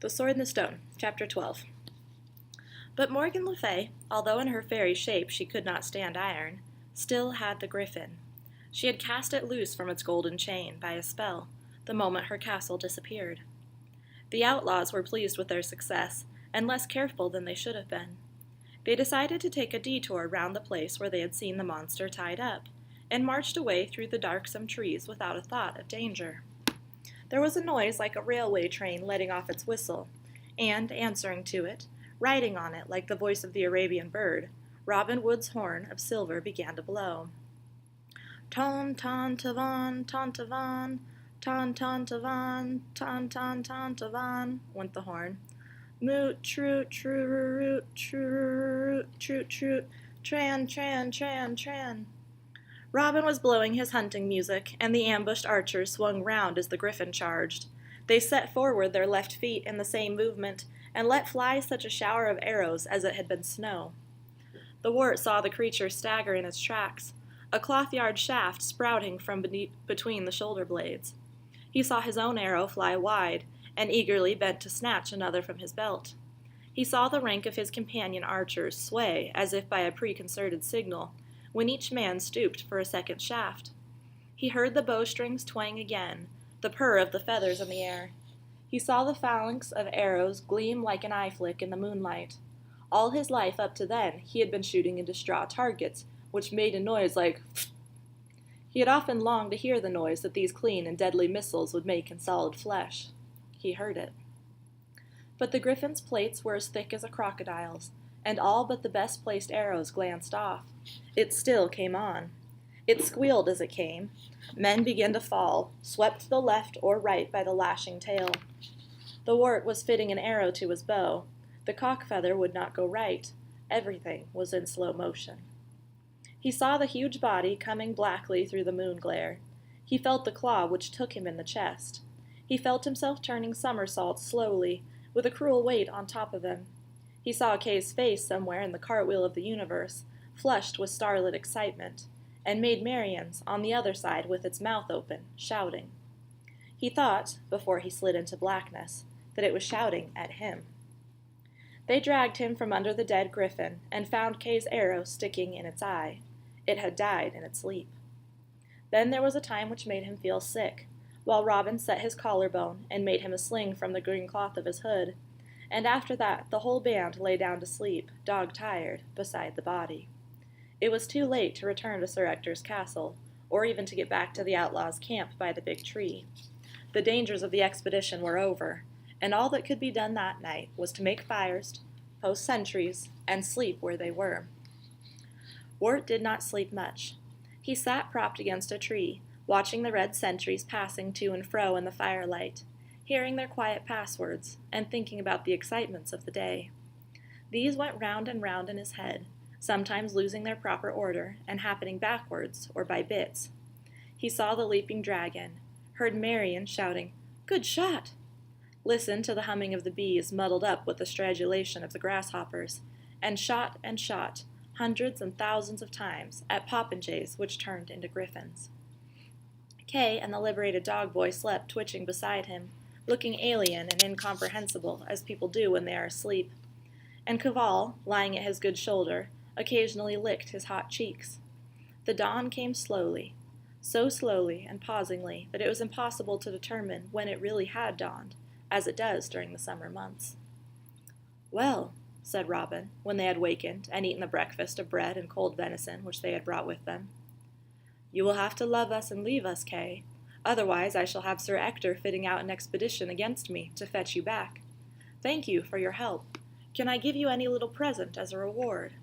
The Sword and the Stone, Chapter 12. But Morgan Le Fay, although in her fairy shape she could not stand iron, still had the griffin. She had cast it loose from its golden chain by a spell, the moment her castle disappeared. The outlaws were pleased with their success, and less careful than they should have been. They decided to take a detour round the place where they had seen the monster tied up, and marched away through the darksome trees without a thought of danger. There was a noise like a railway train letting off its whistle, and, answering to it, riding on it like the voice of the Arabian bird, Robin Hood's horn of silver began to blow. Ton ton tavan, ton ton tavan, ton tavan, went the horn. Moot troot troot troot troot troot, tran. Robin was blowing his hunting music, and the ambushed archers swung round as the griffin charged. They set forward their left feet in the same movement, and let fly such a shower of arrows as it had been snow. The wart saw the creature stagger in its tracks, a cloth-yard shaft sprouting from between the shoulder blades. He saw his own arrow fly wide, and eagerly bent to snatch another from his belt. He saw the rank of his companion archers sway as if by a preconcerted signal, when each man stooped for a second shaft. He heard the bowstrings twang again, the purr of the feathers in the air. He saw the phalanx of arrows gleam like an eye flick in the moonlight. All his life up to then he had been shooting into straw targets, which made a noise like He had often longed to hear the noise that these clean and deadly missiles would make in solid flesh. He heard it. But the griffin's plates were as thick as a crocodile's, and all but the best-placed arrows glanced off. It still came on. It squealed as it came. Men began to fall, swept to the left or right by the lashing tail. The wart was fitting an arrow to his bow. The cock-feather would not go right. Everything was in slow motion. He saw the huge body coming blackly through the moon glare. He felt the claw which took him in the chest. He felt himself turning somersaults slowly, with a cruel weight on top of him. He saw Kay's face somewhere in the cartwheel of the universe, flushed with starlit excitement, and made Marian's on the other side with its mouth open, shouting. He thought, before he slid into blackness, that it was shouting at him. They dragged him from under the dead griffin, and found Kay's arrow sticking in its eye. It had died in its sleep. Then there was a time which made him feel sick, while Robin set his collarbone and made him a sling from the green cloth of his hood, and after that the whole band lay down to sleep, dog-tired, beside the body. It was too late to return to Sir Ector's castle, or even to get back to the outlaws' camp by the big tree. The dangers of the expedition were over, and all that could be done that night was to make fires, post sentries, and sleep where they were. Wart did not sleep much. He sat propped against a tree, watching the red sentries passing to and fro in the firelight, hearing their quiet passwords, and thinking about the excitements of the day. These went round and round in his head, sometimes losing their proper order and happening backwards or by bits. He saw the leaping dragon, heard Marian shouting, "Good shot!" listened to the humming of the bees muddled up with the stridulation of the grasshoppers, and shot, hundreds and thousands of times, at popinjays which turned into griffins. Kay and the liberated dog boy slept twitching beside him, looking alien and incomprehensible as people do when they are asleep, and Cavall, lying at his good shoulder, occasionally licked his hot cheeks. The dawn came slowly, so slowly and pausingly that it was impossible to determine when it really had dawned, as it does during the summer months. "Well," said Robin, when they had wakened and eaten the breakfast of bread and cold venison which they had brought with them. "You will have to love us and leave us, Kay. Otherwise I shall have Sir Ector fitting out an expedition against me to fetch you back. Thank you for your help. Can I give you any little present as a reward?"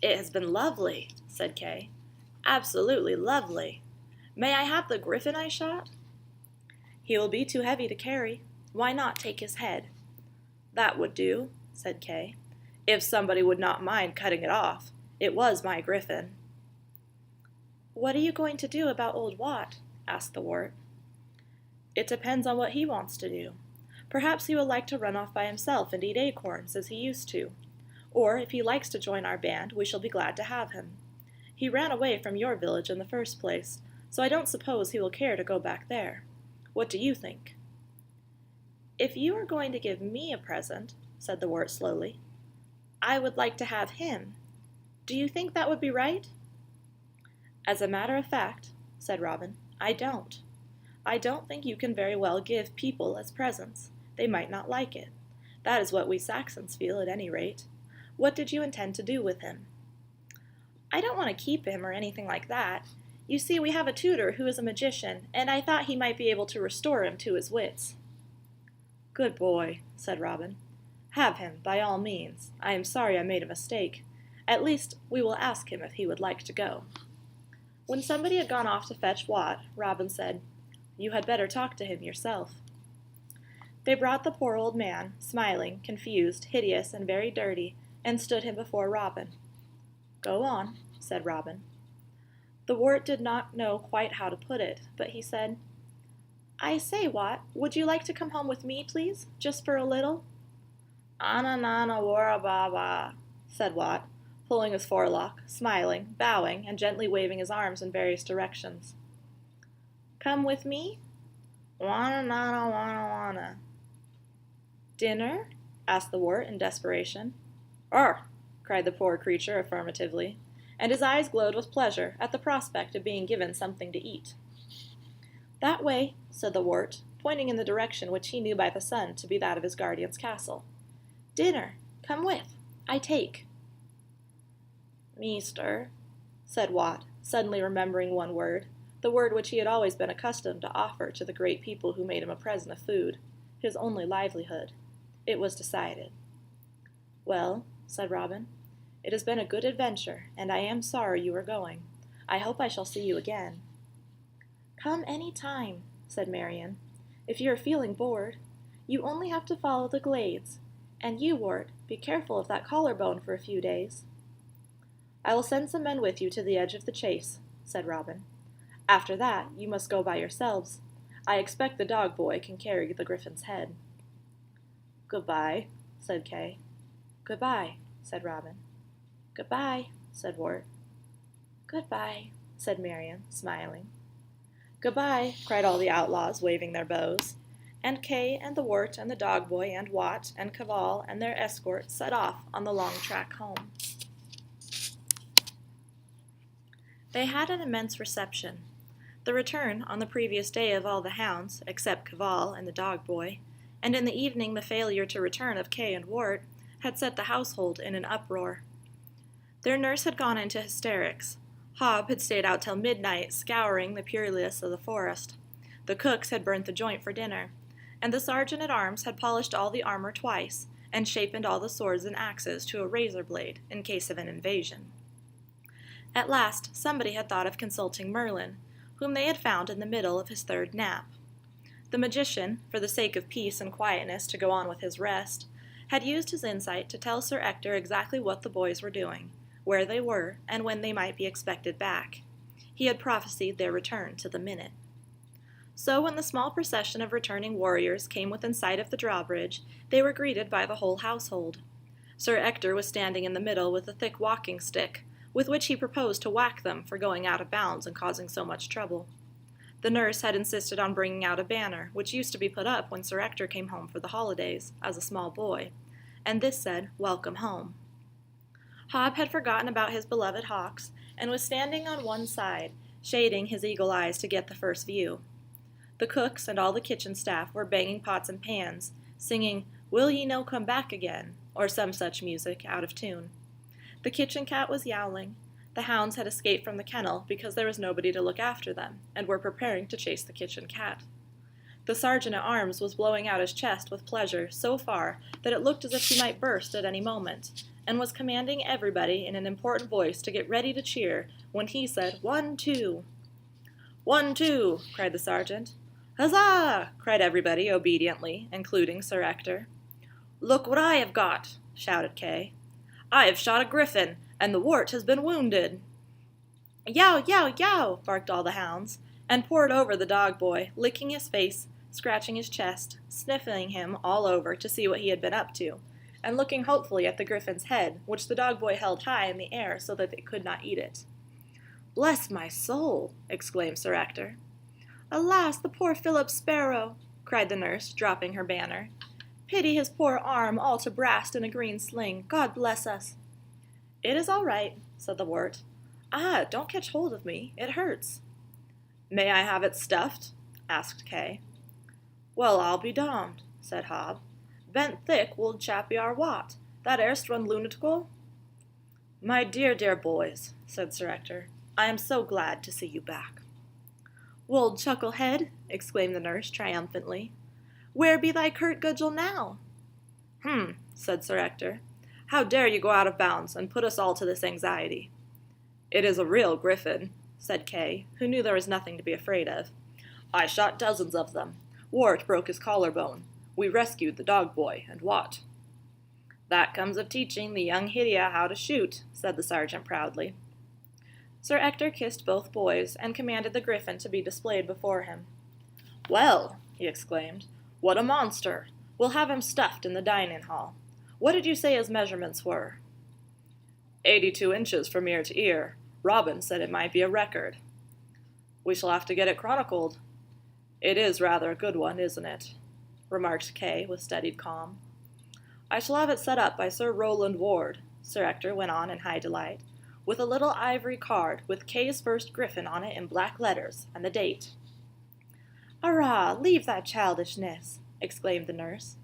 "It has been lovely," said Kay. "Absolutely lovely. May I have the griffin I shot?" "He will be too heavy to carry. Why not take his head?" "That would do," said Kay. "If somebody would not mind cutting it off. It was my griffin." "What are you going to do about old Wat?" asked the wart. "It depends on what he wants to do. Perhaps he would like to run off by himself and eat acorns as he used to. Or if he likes to join our band, we shall be glad to have him. He ran away from your village in the first place, so I don't suppose he will care to go back there. What do you think?" If you are going to give me a present, said the wart slowly, I would like to have him. Do you think that would be right? As a matter of fact, said Robin, I don't. I don't think you can very well give people as presents. They might not like it. That is what we Saxons feel, at any rate. What did you intend to do with him? I don't want to keep him or anything like that. You see, we have a tutor who is a magician, and I thought he might be able to restore him to his wits. Good boy, said Robin. Have him, by all means. I am sorry I made a mistake. At least, we will ask him if he would like to go. When somebody had gone off to fetch Wat, Robin said, You had better talk to him yourself. They brought the poor old man, smiling, confused, hideous, and very dirty, and stood him before Robin. Go on, said Robin. The wart did not know quite how to put it, but he said, I say, Wat, would you like to come home with me, please, just for a little? Ananana wara baba, said Wat, pulling his forelock, smiling, bowing, and gently waving his arms in various directions. Come with me? Wana nana wana wana. Dinner? Asked the wart in desperation. Cried the poor creature affirmatively, and his eyes glowed with pleasure at the prospect of being given something to eat. That way, said the wart, pointing in the direction which he knew by the sun to be that of his guardian's castle. Dinner, come with, I take. Meester, said Wat, suddenly remembering one word, the word which he had always been accustomed to offer to the great people who made him a present of food, his only livelihood. It was decided. Well, said Robin, it has been a good adventure, and I am sorry you are going. I hope I shall see you again. Come any time, said Marian, if you are feeling bored. You only have to follow the glades. And you, wart, be careful of that collarbone for a few days. I will send some men with you to the edge of the chase, said Robin. After that, you must go by yourselves. I expect the dog boy can carry the griffin's head. Goodbye, said Kay. Goodbye, said Robin. Goodbye, said Wart. Goodbye, said Marian, smiling. Goodbye, cried all the outlaws, waving their bows. And Kay and the Wart and the dog boy and Wat and Cavall and their escort set off on the long track home. They had an immense reception. The return on the previous day of all the hounds, except Cavall and the dog boy, and in the evening the failure to return of Kay and Wart, had set the household in an uproar. Their nurse had gone into hysterics. Hob had stayed out till midnight, scouring the purlieus of the forest. The cooks had burnt the joint for dinner, and the sergeant-at-arms had polished all the armor twice, and shapened all the swords and axes to a razor blade in case of an invasion. At last somebody had thought of consulting Merlin, whom they had found in the middle of his third nap. The magician, for the sake of peace and quietness to go on with his rest, had used his insight to tell Sir Ector exactly what the boys were doing, where they were, and when they might be expected back. He had prophesied their return to the minute. So when the small procession of returning warriors came within sight of the drawbridge, they were greeted by the whole household. Sir Ector was standing in the middle with a thick walking stick, with which he proposed to whack them for going out of bounds and causing so much trouble. The nurse had insisted on bringing out a banner, which used to be put up when Sir Ector came home for the holidays, as a small boy, and this said, Welcome home. Hob had forgotten about his beloved hawks, and was standing on one side, shading his eagle eyes to get the first view. The cooks and all the kitchen staff were banging pots and pans, singing, Will ye no come back again, or some such music out of tune. The kitchen cat was yowling. The hounds had escaped from the kennel because there was nobody to look after them, and were preparing to chase the kitchen cat. The sergeant-at-arms was blowing out his chest with pleasure so far that it looked as if he might burst at any moment, and was commanding everybody in an important voice to get ready to cheer when he said, 1, 2. 1, 2, cried the sergeant. Huzzah! Cried everybody obediently, including Sir Ector. Look what I have got, shouted Kay. I have shot a griffin, and the wart has been wounded. Yow, yow, yow, barked all the hounds, and poured over the dog boy, licking his face, scratching his chest, sniffing him all over to see what he had been up to, and looking hopefully at the griffin's head, which the dog boy held high in the air so that they could not eat it. Bless my soul, exclaimed Sir Ector. Alas, the poor Philip Sparrow, cried the nurse, dropping her banner. Pity his poor arm all to brast in a green sling. God bless us. It is all right, said the wart. Ah, don't catch hold of me. It hurts. May I have it stuffed? Asked Kay. Well, I'll be dommed, said Hob. Bent thick wold chappy our wat. That erst run lunatical? My dear, dear boys, said Sir Ector, I am so glad to see you back. Wold chucklehead, exclaimed the nurse triumphantly. Where be thy curt gudgel now? Said Sir Ector. How dare you go out of bounds and put us all to this anxiety? It is a real griffin, said Kay, who knew there was nothing to be afraid of. I shot dozens of them. Wart broke his collarbone. We rescued the dog boy, and what? That comes of teaching the young Hydia how to shoot, said the sergeant proudly. Sir Ector kissed both boys, and commanded the griffin to be displayed before him. Well, he exclaimed, what a monster! We'll have him stuffed in the dining hall. What did you say his measurements were? 82 inches from ear to ear. Robin said it might be a record. We shall have to get it chronicled. It is rather a good one, isn't it? Remarked Kay with studied calm. I shall have it set up by Sir Rowland Ward, Sir Ector went on in high delight, with a little ivory card with Kay's first griffin on it in black letters, and the date. Arrah, leave that childishness, exclaimed the nurse.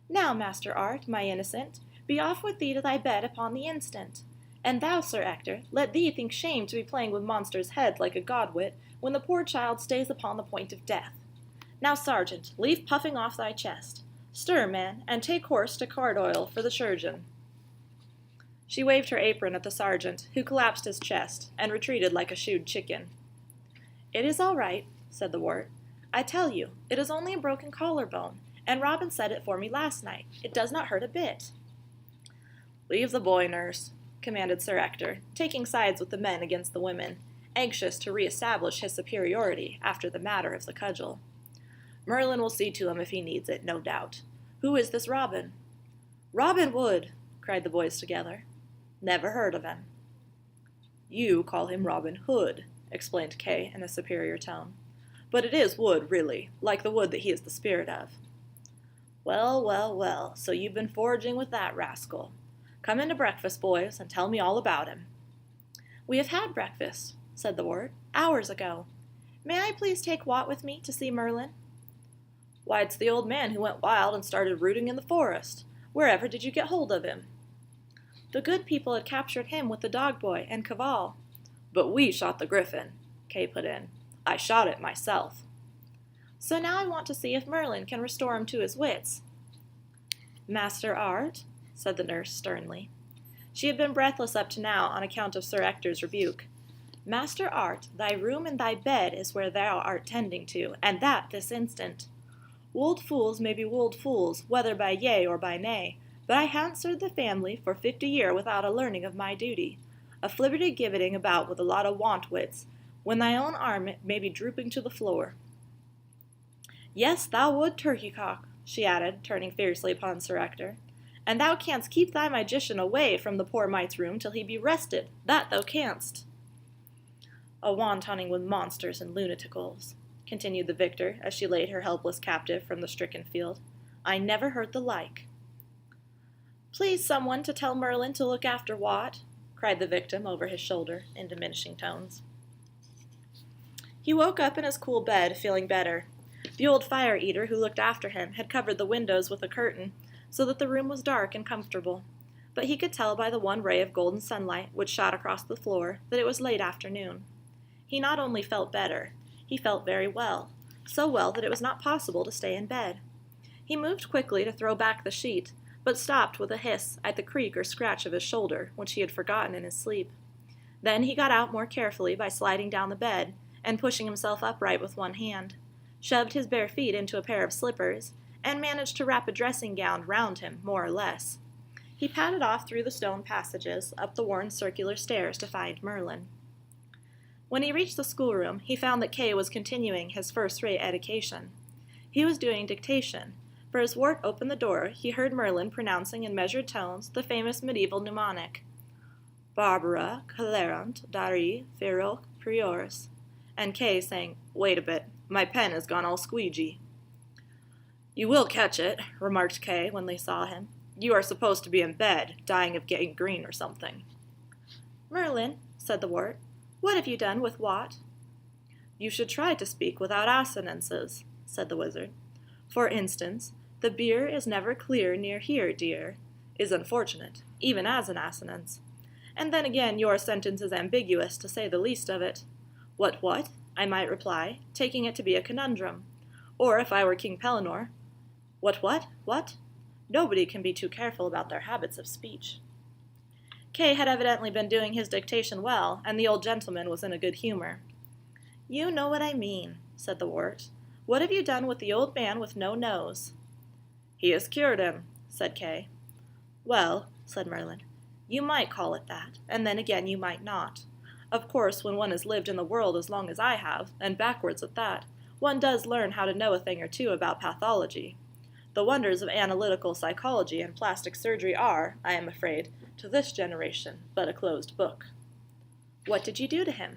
Now, Master Art, my innocent, be off with thee to thy bed upon the instant. And thou, Sir Ector, let thee think shame to be playing with monster's head like a godwit, when the poor child stays upon the point of death. Now, sergeant, leave puffing off thy chest. Stir, man, and take horse to Cardoil for the surgeon. She waved her apron at the sergeant, who collapsed his chest, and retreated like a shooed chicken. It is all right, said the wart. I tell you, it is only a broken collarbone, and Robin said it for me last night. It does not hurt a bit. Leave the boy, nurse, commanded Sir Ector, taking sides with the men against the women, anxious to re-establish his superiority after the matter of the cudgel. Merlin will see to him if he needs it, no doubt. Who is this Robin? Robin Wood, cried the boys together. Never heard of him. You call him Robin Hood, explained Kay in a superior tone. But it is Wood, really, like the wood that he is the spirit of. Well, well, well, so you've been foraging with that rascal. Come in to breakfast, boys, and tell me all about him. We have had breakfast, said the wart, hours ago. May I please take Wat with me to see Merlin? Why, it's the old man who went wild and started rooting in the forest. Wherever did you get hold of him? The good people had captured him with the dog boy and Cavall. But we shot the griffin, Kay put in. I shot it myself. So now I want to see if Merlin can restore him to his wits. Master Art, said the nurse sternly. She had been breathless up to now on account of Sir Ector's rebuke. Master Art, thy room and thy bed is where thou art tending to, and that this instant. Wold fools may be wold fools, whether by yea or by nay, but I han't served the family for 50 year without a learning of my duty. A flibberty-gibbeting about with a lot of want-wits, when thy own arm may be drooping to the floor. Yes, thou would, turkey-cock, she added, turning fiercely upon Sir Ector. And thou canst keep thy magician away from the poor mite's room till he be rested, that thou canst. A wantoning with monsters and lunaticals, continued the victor, as she laid her helpless captive from the stricken field. I never heard the like. Please someone to tell Merlin to look after Wat, cried the victim over his shoulder in diminishing tones. He woke up in his cool bed, feeling better. The old fire-eater who looked after him had covered the windows with a curtain, so that the room was dark and comfortable, but he could tell by the one ray of golden sunlight which shot across the floor that it was late afternoon. He not only felt better, he felt very well, so well that it was not possible to stay in bed. He moved quickly to throw back the sheet, but stopped with a hiss at the creak or scratch of his shoulder, which he had forgotten in his sleep. Then he got out more carefully by sliding down the bed, and pushing himself upright with one hand, shoved his bare feet into a pair of slippers, and managed to wrap a dressing-gown round him, more or less. He padded off through the stone passages, up the worn circular stairs to find Merlin. When he reached the schoolroom, he found that Kay was continuing his first-rate education. He was doing dictation, for as Wart opened the door, he heard Merlin pronouncing in measured tones the famous medieval mnemonic, Barbara, Calerant, Dari, Feroc, Prioris, and Kay saying, Wait a bit, my pen has gone all squeegee. "You will catch it," remarked Kay when they saw him. "You are supposed to be in bed, dying of gangrene or something." "Merlin," said the wart, "what have you done with Wat?" "You should try to speak without assonances," said the wizard. "For instance, the beer is never clear near here, dear, is unfortunate, even as an assonance. And then again your sentence is ambiguous, to say the least of it. What, I might reply, taking it to be a conundrum. Or if I were King Pellinore, what? Nobody can be too careful about their habits of speech." Kay had evidently been doing his dictation well, and the old gentleman was in a good humor. "You know what I mean," said the wart. "What have you done with the old man with no nose?" "He has cured him," said Kay. "Well," said Merlin, "you might call it that, and then again you might not. Of course, when one has lived in the world as long as I have, and backwards at that, one does learn how to know a thing or two about pathology. The wonders of analytical psychology and plastic surgery are, I am afraid, to this generation, but a closed book." "What did you do to him?"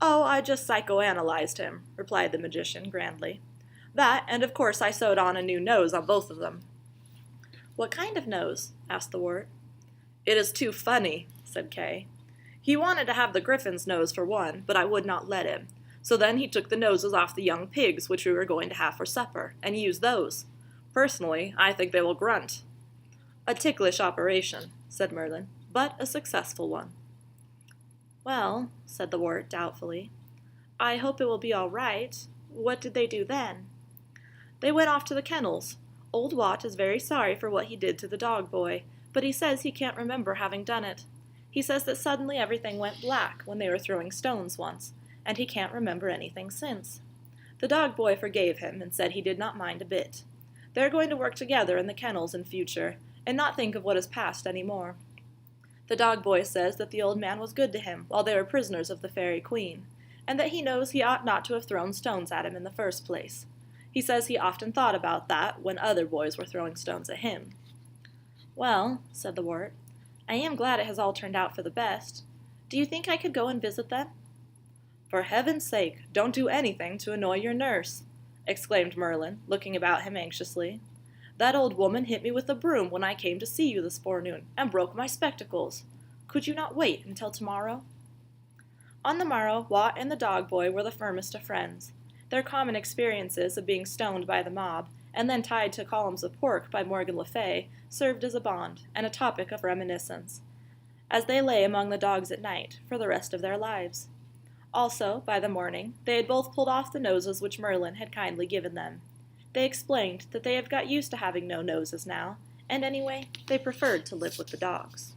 "Oh, I just psychoanalyzed him," replied the magician grandly. "That, and of course I sewed on a new nose on both of them." "What kind of nose?" asked the wart. "It is too funny," said Kay. "He wanted to have the griffin's nose for one, but I would not let him. So then he took the noses off the young pigs which we were going to have for supper, and used those. Personally, I think they will grunt." "A ticklish operation," said Merlin, "but a successful one." "Well," said the wart doubtfully, "I hope it will be all right. What did they do then?" "They went off to the kennels. Old Wat is very sorry for what he did to the dog boy, but he says he can't remember having done it. He says that suddenly everything went black when they were throwing stones once, and he can't remember anything since. The dog boy forgave him and said he did not mind a bit. They're going to work together in the kennels in future, and not think of what has passed any more. The dog boy says that the old man was good to him while they were prisoners of the Fairy Queen, and that he knows he ought not to have thrown stones at him in the first place. He says he often thought about that when other boys were throwing stones at him." "Well," said the wart, "I am glad it has all turned out for the best. Do you think I could go and visit them?" "For heaven's sake, don't do anything to annoy your nurse," exclaimed Merlin, looking about him anxiously. "That old woman hit me with a broom when I came to see you this forenoon, and broke my spectacles. Could you not wait until tomorrow?" On the morrow, Wat and the dog boy were the firmest of friends. Their common experiences of being stoned by the mob, and then tied to columns of pork by Morgan Le Fay, served as a bond, and a topic of reminiscence, as they lay among the dogs at night, for the rest of their lives. Also, by the morning, they had both pulled off the noses which Merlin had kindly given them. They explained that they have got used to having no noses now, and anyway, they preferred to live with the dogs.